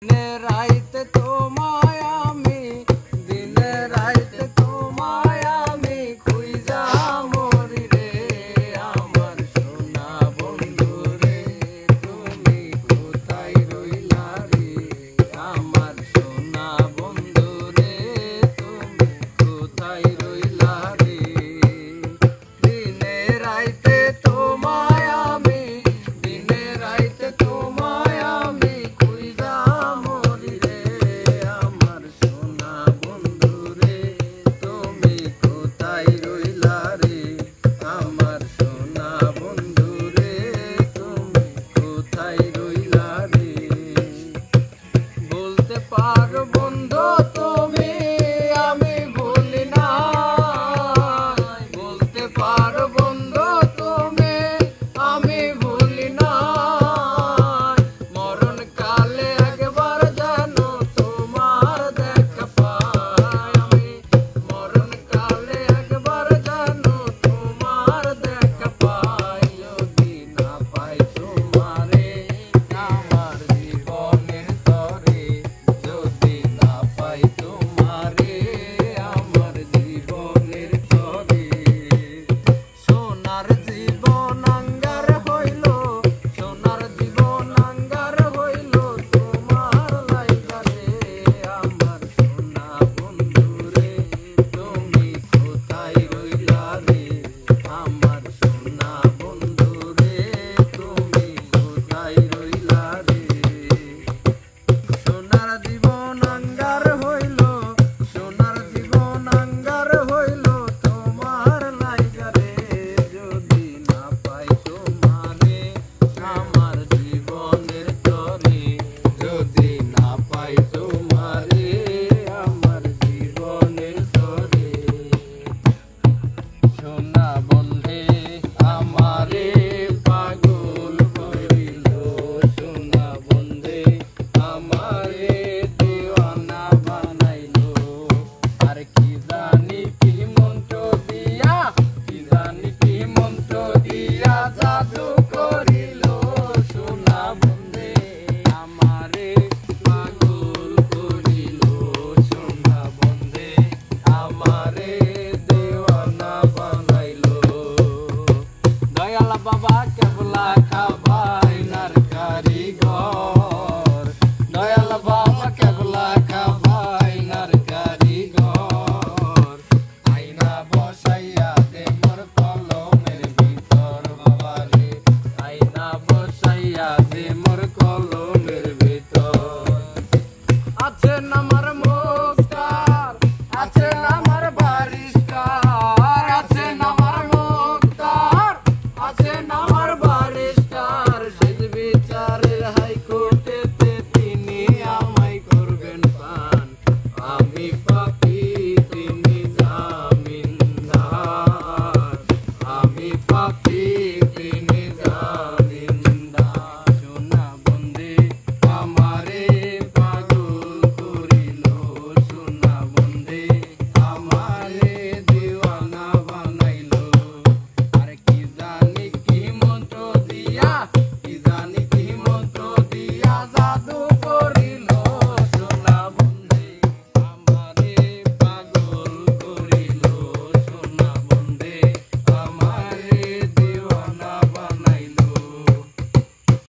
দিনে রাইতে তোমায় আমি, দিনে রাইতে তোমায় আমি খুঁজা মরি রে। আমার সোনা বন্ধু রে, তুমি কোথায় রইলা রে? আমার সোনা বন্ধু রে, তুমি কোথায় রইলা রে? দিনে রাইতে তোমায় আমি, দিনে রাইতে তোমায় আমি খুঁজা মরি রে। আমার সোনা বন্ধু রে, তুমি কোথায় রইলা রে? আমার সোনা বন্ধু রে, তুমি কোথায় রইলা রে? বলতে পারো বন্ধু তুমি আমি ভুলি না, বলতে পারো বন্ধু তুমি আমি ভুলি না। মরণ কালে একবার যেন তোমার দেখা পাই আমি, মরণ কালে একবার যেন তোমার দেখা পাই। যদি না পাই তোমারে আমার জীবনের তরে, যদি না পাই তোমারে আমার জীবনের তরে। সোনার জীবন আঙ্গার হইল, সোনার জীবন আঙ্গার হইল তোমার লাইগা রে। আমার সোনা বন্ধু রে, তুমি কোথায় রইলা রে? আমার সোনা বন্ধু রে, তুমি কোথায় রইলা রে? সোনার জীবন আঙ্গার হইল, সোনার জীবন আঙ্গার হইল তোমার লাইগা রে। যদি না পাই তোমারে আমার জীবনের তরে, যদি না পাই তোমারে আমার জীবনের তরে। সোনা বন্ধে আমারে পাগল করিল, সোনা বন্ধে আমারে দিওয়ানা বানাইলো। আর কি জানি কি মন্ত্র দিয়া, কি জানি কি মন্ত্র দিয়া জাদু করিল। সোনা বন্ধে আমারে পাগল করিল, সোনা বন্ধে আমারে দিওয়ানা বানাইলো। দয়াল বাবা কেবলা খাবাই নার কারিগর, দয়াল বাবা কেবলা খাবাই নার কারিগর। আইনা বসাইয়া দে মোর কলমের ভিতর বাবারে, আইনা বসাইয়া দে মোর কলমের ভিতর। আছে না